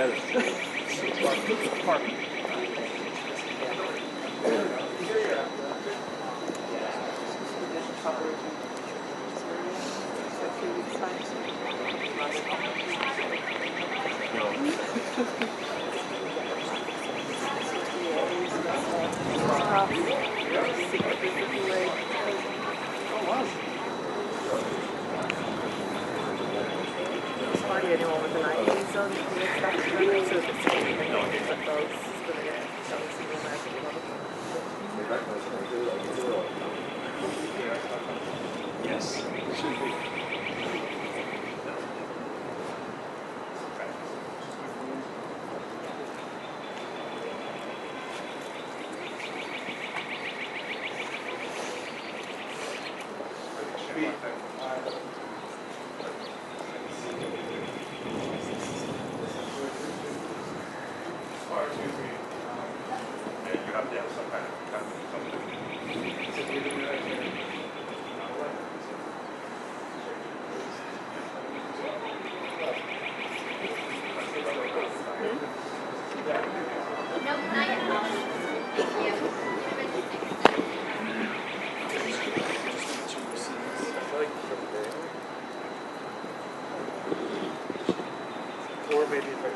get it. Park. It's funny, anyone with an ID on the extraction of it, so if it's taking the notice of those, it's going to get some single American level. Yes, it should be. Or maybe if I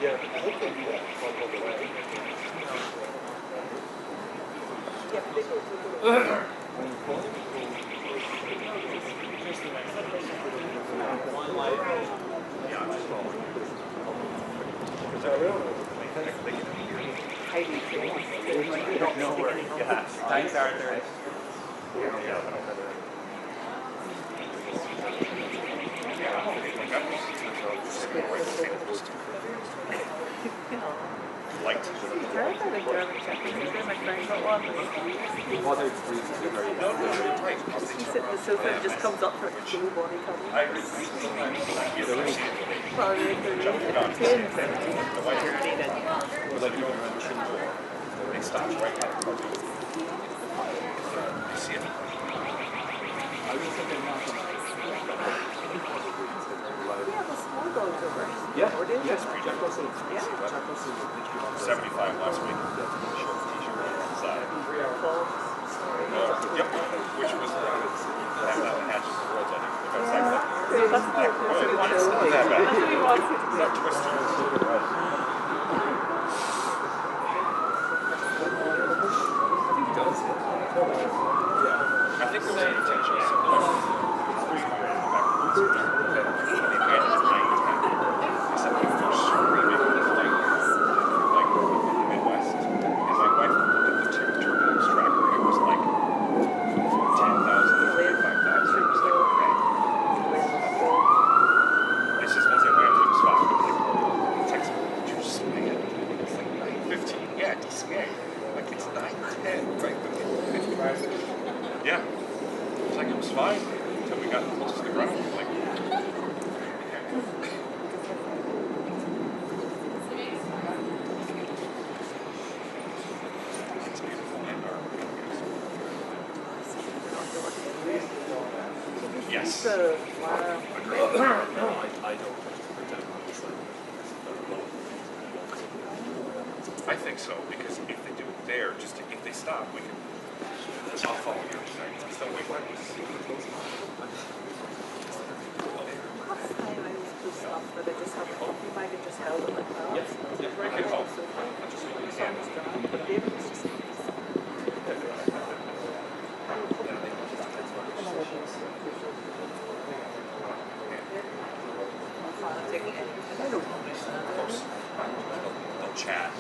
yeah, I hope they do that all the way. One light. Yeah, I'm just rolling. Because I don't know. You don't know where. Yeah. Thanks, Arthur. Light. He said the sofa just comes up for a blue body cover. I agree. Well, if They stop right now. You see it? I was thinking now. We have a small dog over. Yeah. Or did Yes. Yeah. 75 last week. Short t-shirt inside. Yep. Which was that hatch worlds, I think. That's what he wants to do. That's what he wants to do. That twister. I think there was an intention. Yeah. It's like it was fine until we got close to the ground. Like, it's beautiful. Yes. Wow. No, I don't pretend I think so, because if they do it there, just if they stop, we can. I'll follow your side. So wait, what? Last time I was too soft, but I just have a coffee bag and just held it like that. Yes. Yeah, right. Good call. Just but David was just Of course. They'll chat.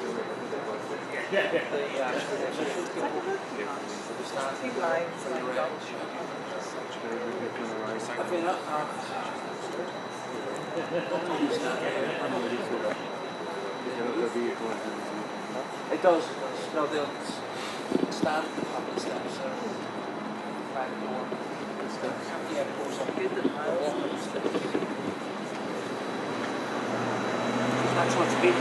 It does. No, they'll stand up the steps. Back door. Yeah, of course. That's what's been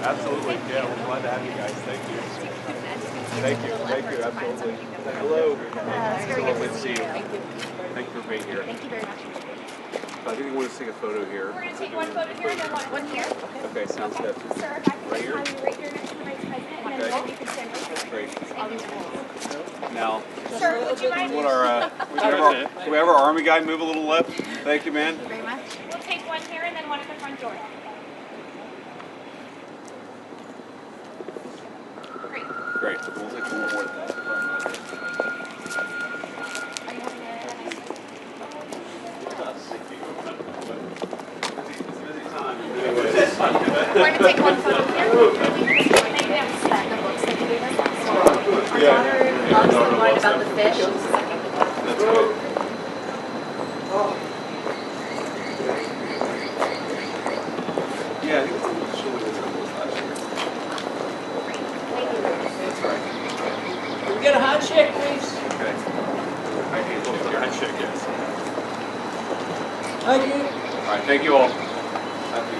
Absolutely. Yeah, we're glad to have you guys. Thank you. Thank you. Thank you. Absolutely. Hello. It's very Lovely good to see you. Thank you. Thank you for being here. Thank you very much. I think we want to take a photo here. We're going to take one photo here and then one here. Okay, sounds good. Sir, if I can Right just here? have you right here next to the Vice President, and then you can stand right here. Great. Now, Sir, would you mind? we want our, can we have our army guy move a little left? Thank you, man. Thank you very much. We'll take one here and then one at the front door. Great. Great. We'll take one more. Are you having a nice We're going to take one photo here. Maybe I'm set the books that you gave us. Our daughter loves the one about the fish. She's sucking the duck. That's good. Yeah, I think it's really good last year. Can we get a handshake, please? Okay. I need a little handshake, yes. Thank you. All right, thank you all. Thank you.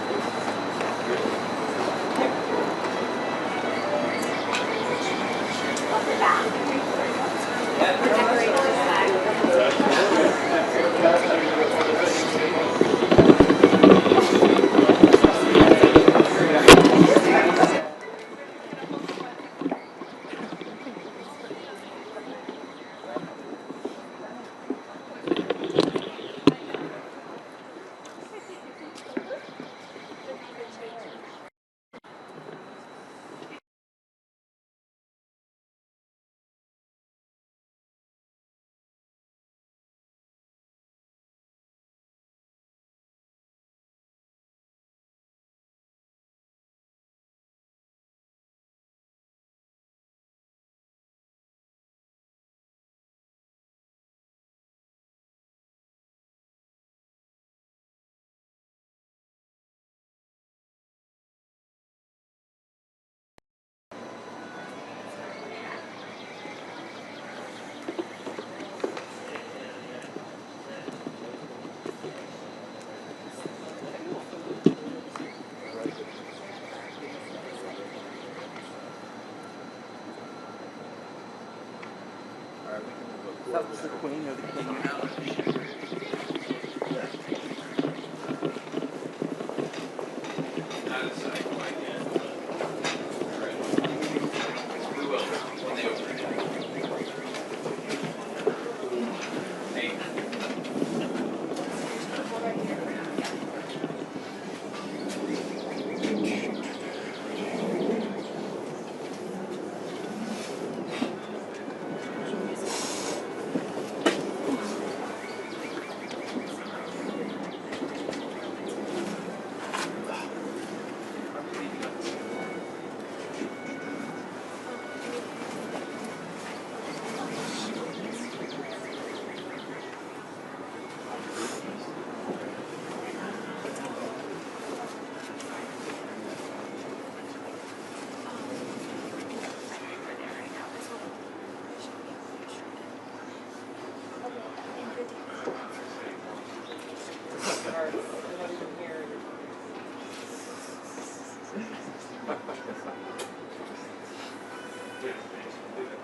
That was the Queen or the King?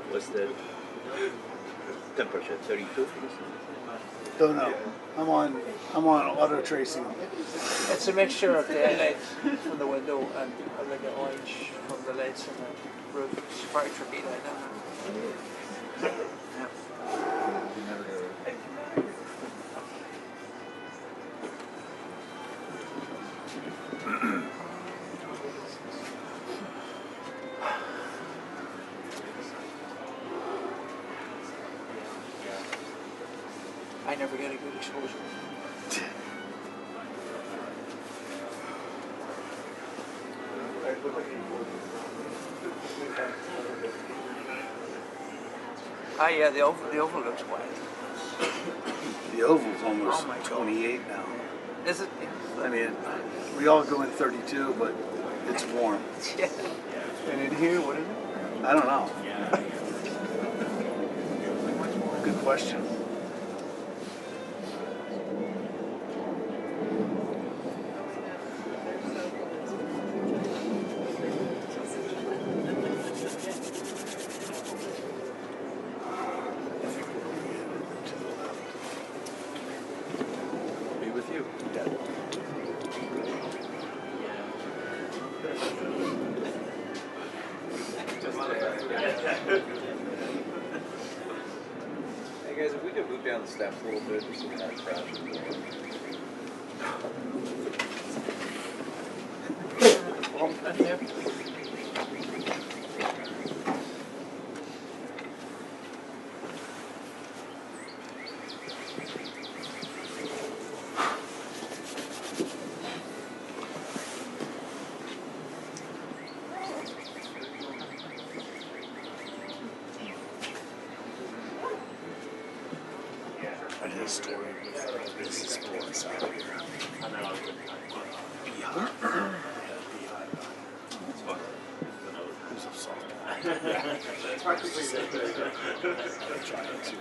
What's the temperature? 32? Don't know. I'm on auto tracing. It's a mixture of daylight from the window and like an orange from the lights on the roof. It's very tricky right now. I never get a good exposure. Ah, yeah, the oval looks wide. The oval's almost Oh my God. 28 now. Is it? I mean, we all go in 32, but it's warm. Yeah. And in here, what is it? I don't know. Good question. the steps a little bit, just so we had a crash. A history with business sports out here. Beehive. Beehive. Who's a softball? Trying to.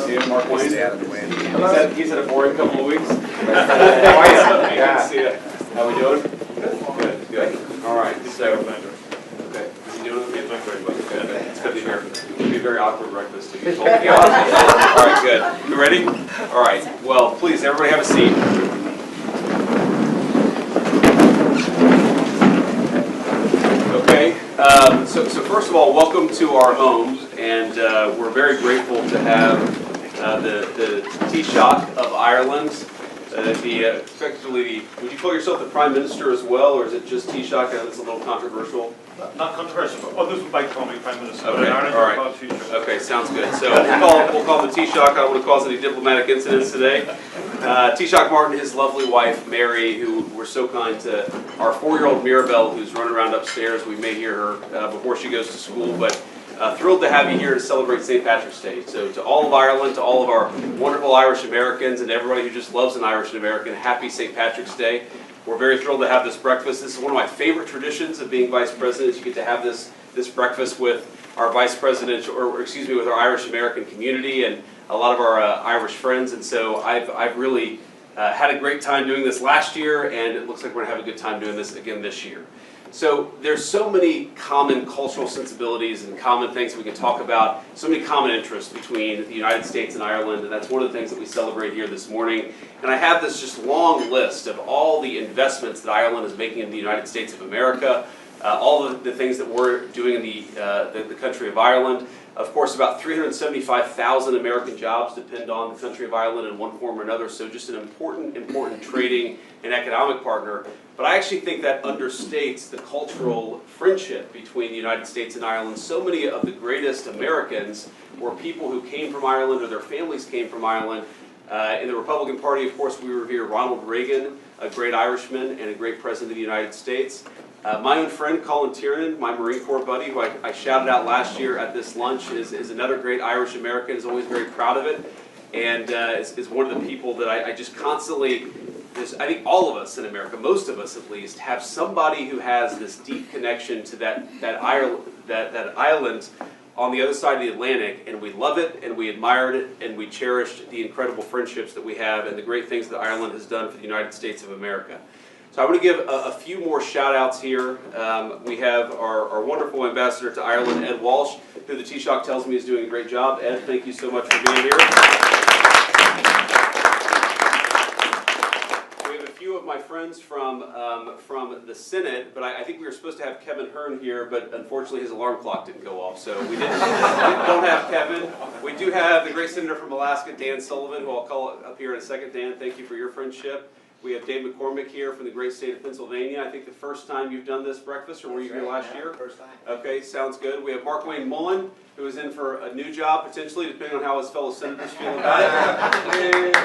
see you, Mark Wayne. Stay out of the way. He's had a boring couple of weeks. How are you? Good to see you. How we doing? Good, good. All right, so, okay. Is he doing okay? Doing very well. Good. It's good to hear. It'll be a very awkward breakfast if you told me. All right, good. You ready? All right. Well, please, everybody have a seat. Okay. So first of all, welcome to our homes, and we're very grateful to have the Taoiseach of Ireland, effectively, would you call yourself the Prime Minister as well, or is it just Taoiseach? That's a little controversial. Not controversial, but others would like to call me Prime Minister. Okay, But in Ireland, all right. we're called Taoiseach. Okay, sounds good. So we'll call him the Taoiseach. I don't want to cause any diplomatic incidents today. Taoiseach Martin, his lovely wife Mary, who were so kind to our 4-year-old Mirabelle, who's running around upstairs. We may hear her before she goes to school, but thrilled to have you here to celebrate St. Patrick's Day. So to all of Ireland, to all of our wonderful Irish Americans, and to everybody who just loves an Irish American, happy St. Patrick's Day. We're very thrilled to have this breakfast. This is one of my favorite traditions of being Vice President. You get to have this breakfast with our Vice President, or excuse me, with our Irish American community and a lot of our Irish friends. And so I've really had a great time doing this last year, and it looks like we're going to have a good time doing this again this year. So there's so many common cultural sensibilities and common things we can talk about, so many common interests between the United States and Ireland, and that's one of the things that we celebrate here this morning. And I have this just long list of all the investments that Ireland is making in the United States of America, all of the things that we're doing in the country of Ireland. Of course, about 375,000 American jobs depend on the country of Ireland in one form or another, so just an important trading and economic partner. But I actually think that understates the cultural friendship between the United States and Ireland. So many of the greatest Americans were people who came from Ireland, or their families came from Ireland. In the Republican Party, of course, we revere Ronald Reagan, a great Irishman and a great president of the United States. My own friend, Colin Tiernan, my Marine Corps buddy, who I shouted out last year at this lunch, is another great Irish American, is always very proud of it, and is one of the people that I just constantly, I think all of us in America, most of us at least, have somebody who has this deep connection to that island on the other side of the Atlantic, and we love it, and we admired it, and we cherished the incredible friendships that we have and the great things that Ireland has done for the United States of America. So I want to give a few more shout outs here. We have our wonderful ambassador to Ireland, Ed Walsh, who the Taoiseach tells me is doing a great job. Ed, thank you so much for being here. We have a few of my friends from the Senate, but I think we were supposed to have Kevin Hearn here, but unfortunately his alarm clock didn't go off, so we don't have Kevin. We do have the great senator from Alaska, Dan Sullivan, who I'll call up here in a second. Dan, thank you for your friendship. We have Dave McCormick here from the great state of Pennsylvania. I think the first time you've done this breakfast, or were you here last year? First time. Okay, sounds good. We have Mark Wayne Mullen, who is in for a new job, potentially, depending on how his fellow senators feel about it.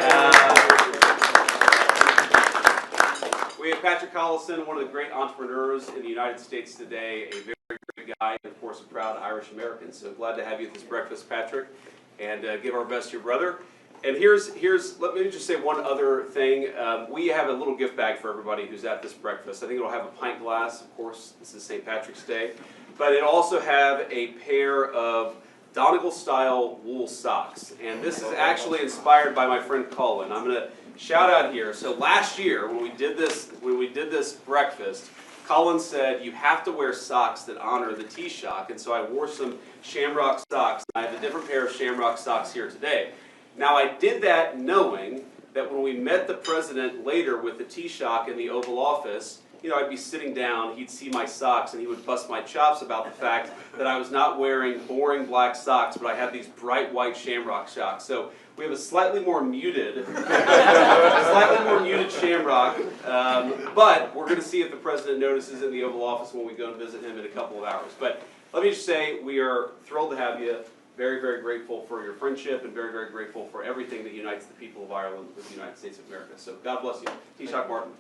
We have Patrick Collison, one of the great entrepreneurs in the United States today, a very great guy, and of course a proud Irish American. So glad to have you at this breakfast, Patrick, and give our best to your brother. And let me just say one other thing. We have a little gift bag for everybody who's at this breakfast. I think it'll have a pint glass. Of course, this is St. Patrick's Day. But it'll also have a pair of Donegal-style wool socks. And this is actually inspired by my friend Colin. I'm going to shout out here. So last year, when we did this breakfast, Colin said, you have to wear socks that honor the Taoiseach. And so I wore some shamrock socks. I have a different pair of shamrock socks here today. Now, I did that knowing that when we met the president later with the Taoiseach in the Oval Office, I'd be sitting down, he'd see my socks, and he would bust my chops about the fact that I was not wearing boring black socks, but I had these bright white shamrock socks. So we have a slightly more muted shamrock, but we're going to see if the president notices in the Oval Office when we go and visit him in a couple of hours. But let me just say, we are thrilled to have you. Very, very grateful for your friendship, and very, very grateful for everything that unites the people of Ireland with the United States of America. So God bless you. Taoiseach Martin.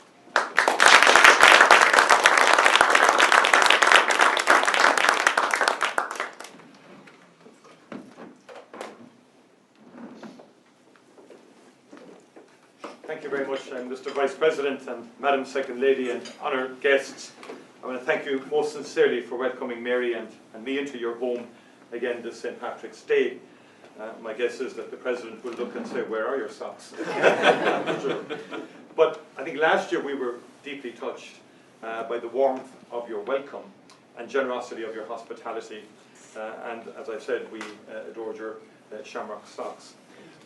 Thank you very much, Mr. Vice President and Madam Second Lady and honoured guests. I want to thank you most sincerely for welcoming Mary and me into your home again this St. Patrick's Day. My guess is that the President will look and say, where are your socks? But I think last year we were deeply touched by the warmth of your welcome and generosity of your hospitality. And as I said, we adored your shamrock socks.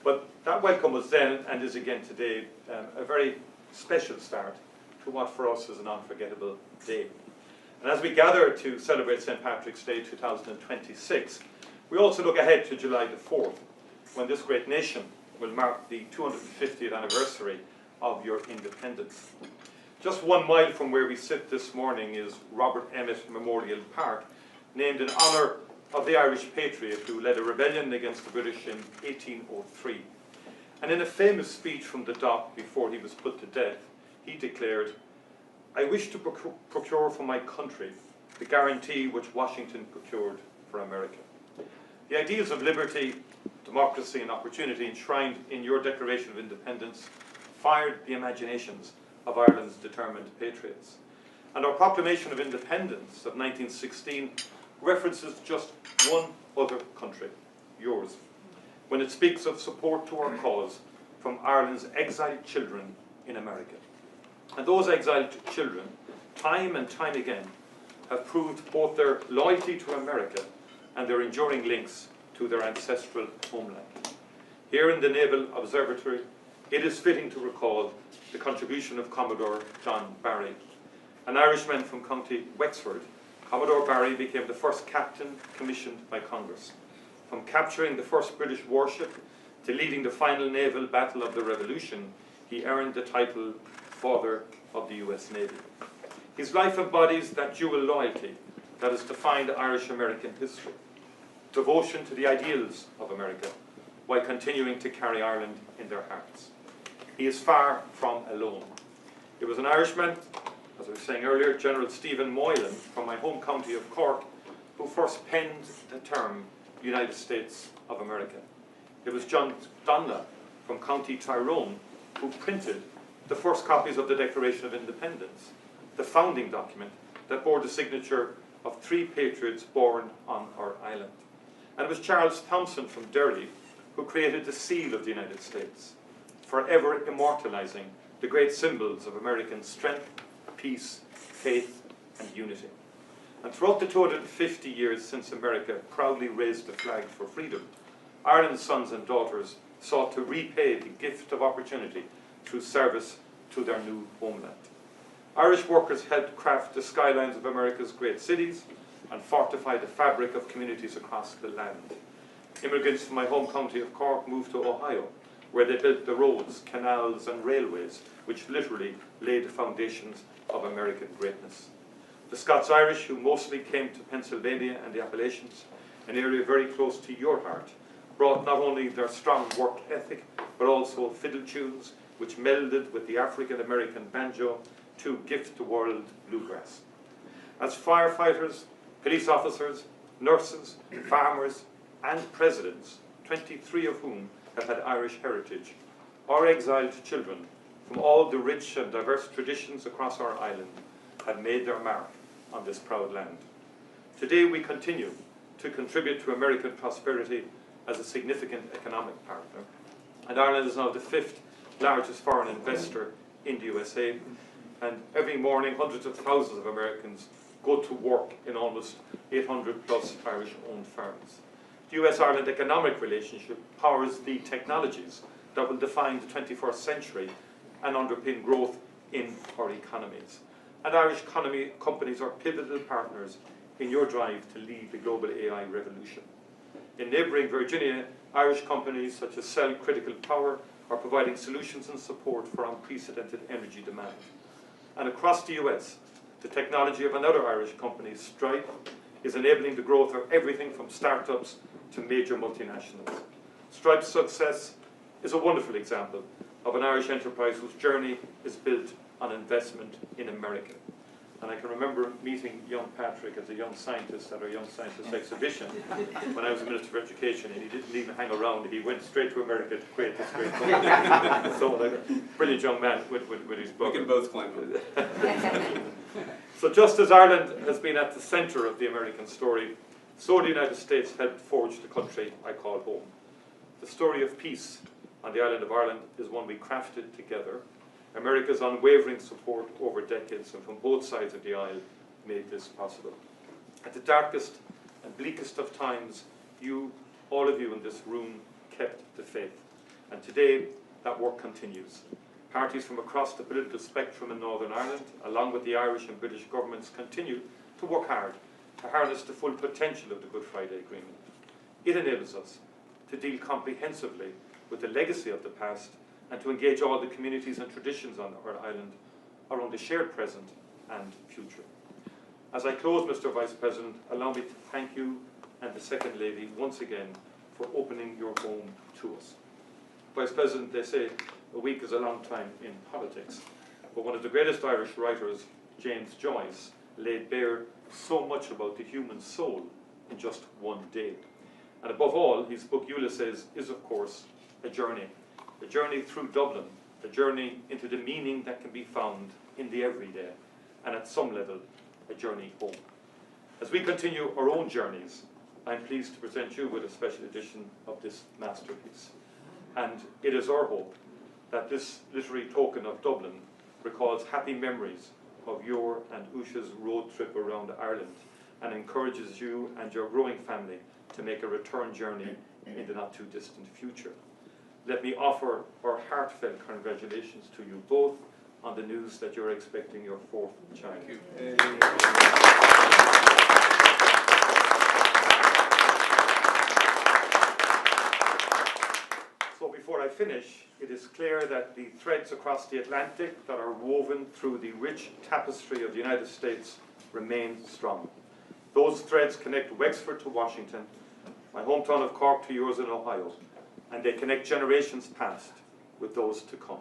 But that welcome was then, and is again today, a very special start to what for us is an unforgettable day. And as we gather to celebrate St. Patrick's Day 2026, we also look ahead to July the 4th, when this great nation will mark the 250th anniversary of your independence. Just 1 mile from where we sit this morning is Robert Emmet Memorial Park, named in honour of the Irish patriot who led a rebellion against the British in 1803. And in a famous speech from the dock before he was put to death, he declared, "I wish to procure for my country the guarantee which Washington procured for America." The ideals of liberty, democracy and opportunity enshrined in your Declaration of Independence fired the imaginations of Ireland's determined patriots. And our Proclamation of Independence of 1916 references just one other country, yours, when it speaks of support to our cause from Ireland's exiled children in America. And those exiled children, time and time again, have proved both their loyalty to America and their enduring links to their ancestral homeland. Here in the Naval Observatory, it is fitting to recall the contribution of Commodore John Barry. An Irishman from County Wexford, Commodore Barry became the first captain commissioned by Congress. From capturing the first British warship to leading the final naval battle of the Revolution, he earned the title Father of the US Navy. His life embodies that dual loyalty that has defined Irish-American history. Devotion to the ideals of America, while continuing to carry Ireland in their hearts. He is far from alone. It was an Irishman, as I was saying earlier, General Stephen Moylan from my home county of Cork, who first penned the term United States of America. It was John Donlan from County Tyrone who printed the first copies of the Declaration of Independence, the founding document that bore the signature of 3 patriots born on our island. And it was Charles Thompson from Derry who created the seal of the United States, forever immortalizing the great symbols of American strength, peace, faith, and unity. And throughout the 250 years since America proudly raised the flag for freedom, Ireland's sons and daughters sought to repay the gift of opportunity through service to their new homeland. Irish workers helped craft the skylines of America's great cities and fortify the fabric of communities across the land. Immigrants from my home county of Cork moved to Ohio, where they built the roads, canals and railways, which literally laid the foundations of American greatness. The Scots-Irish, who mostly came to Pennsylvania and the Appalachians, an area very close to your heart, brought not only their strong work ethic, but also fiddle tunes, which melded with the African-American banjo to gift the world bluegrass. As firefighters, police officers, nurses, farmers, and presidents, 23 of whom have had Irish heritage, our exiled children from all the rich and diverse traditions across our island have made their mark on this proud land. Today we continue to contribute to American prosperity as a significant economic partner, and Ireland is now the 5th largest foreign investor in the USA, and every morning hundreds of thousands of Americans go to work in almost 800 plus Irish-owned firms. The US-Ireland economic relationship powers the technologies that will define the 21st century and underpin growth in our economies. And Irish companies are pivotal partners in your drive to lead the global AI revolution. In neighbouring Virginia, Irish companies such as Cell Critical Power are providing solutions and support for unprecedented energy demand. And across the US, the technology of another Irish company, Stripe, is enabling the growth of everything from startups to major multinationals. Stripe's success is a wonderful example of an Irish enterprise whose journey is built on investment in America. And I can remember meeting young Patrick as a young scientist at our Young Scientist exhibition when I was Minister for Education, and he didn't even hang around. He went straight to America to create this great company. So, like a brilliant young man with his book. We can both claim it. So just as Ireland has been at the centre of the American story, so the United States helped forge the country I call home. The story of peace on the island of Ireland is one we crafted together. America's unwavering support over decades and from both sides of the aisle made this possible. At the darkest and bleakest of times, you, all of you in this room, kept the faith. And today, that work continues. Parties from across the political spectrum in Northern Ireland, along with the Irish and British governments, continue to work hard to harness the full potential of the Good Friday Agreement. It enables us to deal comprehensively with the legacy of the past and to engage all the communities and traditions on our island around the shared present and future. As I close, Mr. Vice President, allow me to thank you and the Second Lady once again for opening your home to us. Vice President, they say a week is a long time in politics, but one of the greatest Irish writers, James Joyce, laid bare so much about the human soul in just one day. And above all, his book Ulysses is, of course, a journey through Dublin, a journey into the meaning that can be found in the everyday, and at some level, a journey home. As we continue our own journeys, I'm pleased to present you with a special edition of this masterpiece. And it is our hope that this literary token of Dublin recalls happy memories of your and Usha's road trip around Ireland and encourages you and your growing family to make a return journey in the not too distant future. Let me offer our heartfelt congratulations to you both on the news that you're expecting your fourth child. Thank you. So before I finish, it is clear that the threads across the Atlantic that are woven through the rich tapestry of the United States remain strong. Those threads connect Wexford to Washington, my hometown of Cork to yours in Ohio, and they connect generations past with those to come.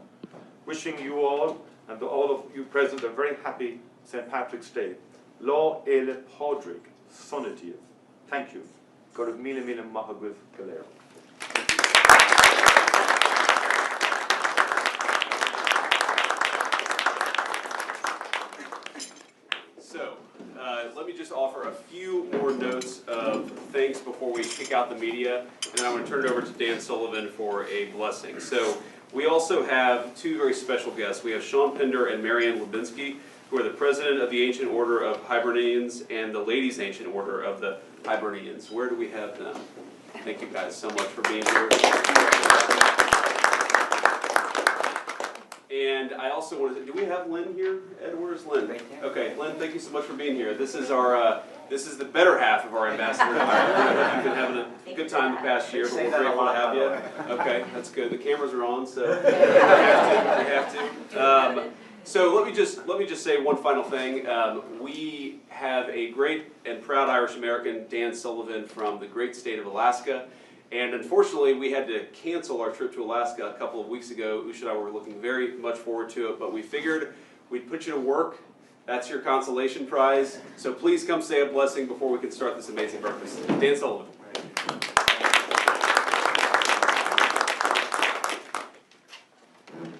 Wishing you all, and all of you present, a very happy St. Patrick's Day. Lá Éile Pádraig, Sonadív. Thank you. Gorb míle míle maithagh galéir. So, let me just offer a few more notes of thanks before we kick out the media, and then I want to turn it over to Dan Sullivan for a blessing. So, we also have two very special guests. We have Sean Pender and Marianne Lubinsky, who are the president of the Ancient Order of Hibernians and the Ladies' Ancient Order of the Hibernians. Where do we have them? Thank you guys so much for being here. And I also want to, do we have Lynn here? Ed, where's Lynn? Okay, Lynn, thank you so much for being here. This is our, this is the better half of our ambassador. You've been having a good time the past year, but we're grateful to have you. Okay, that's good. The cameras are on, so we have to. So let me just say one final thing. We have a great and proud Irish American, Dan Sullivan, from the great state of Alaska. And unfortunately, we had to cancel our trip to Alaska a couple of weeks ago. Usha and I were looking very much forward to it, but we figured we'd put you to work. That's your consolation prize. So please come say a blessing before we can start this amazing breakfast. Dan Sullivan.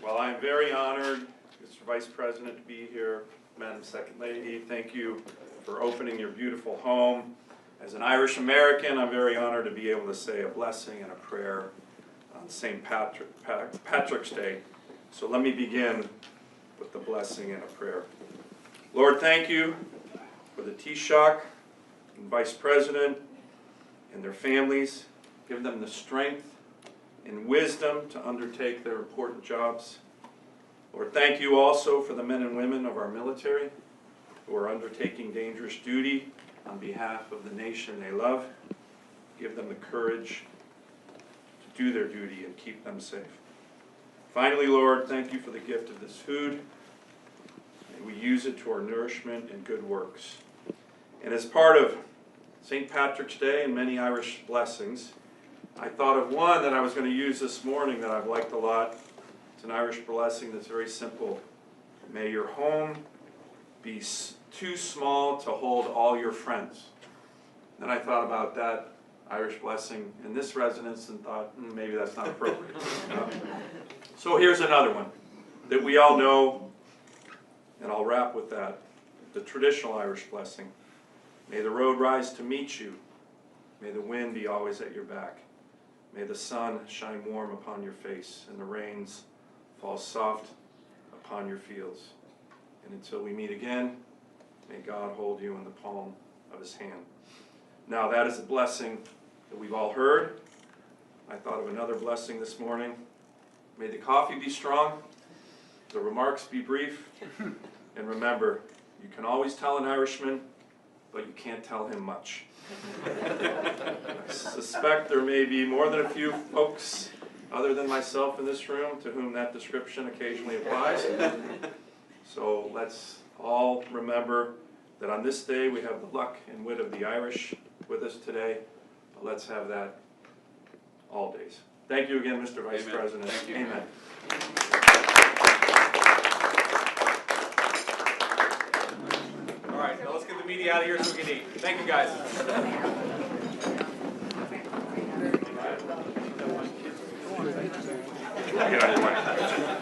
Well, I'm very honored, Mr. Vice President, to be here. Madam Second Lady, thank you for opening your beautiful home. As an Irish American, I'm very honored to be able to say a blessing and a prayer on St. Patrick's Day. So let me begin with the blessing and a prayer. Lord, thank you for the Taoiseach and Vice President and their families. Give them the strength and wisdom to undertake their important jobs. Lord, thank you also for the men and women of our military who are undertaking dangerous duty on behalf of the nation they love. Give them the courage to do their duty and keep them safe. Finally, Lord, thank you for the gift of this food. May we use it to our nourishment and good works. And as part of St. Patrick's Day and many Irish blessings, I thought of one that I was going to use this morning that I've liked a lot. It's an Irish blessing that's very simple. May your home be too small to hold all your friends. Then I thought about that Irish blessing in this residence and thought, maybe that's not appropriate. So here's another one that we all know, and I'll wrap with that. The traditional Irish blessing. May the road rise to meet you. May the wind be always at your back. May the sun shine warm upon your face and the rains fall soft upon your fields. And until we meet again, may God hold you in the palm of his hand. Now that is a blessing that we've all heard. I thought of another blessing this morning. May the coffee be strong, the remarks be brief, and remember, you can always tell an Irishman, but you can't tell him much. I suspect there may be more than a few folks other than myself in this room to whom that description occasionally applies. So let's all remember that on this day we have the luck and wit of the Irish with us today. But let's have that all days. Thank you again, Mr. Vice President. Thank you. Amen. All right, now let's get the media out of here so we can eat. Thank you, guys. Get out of your way.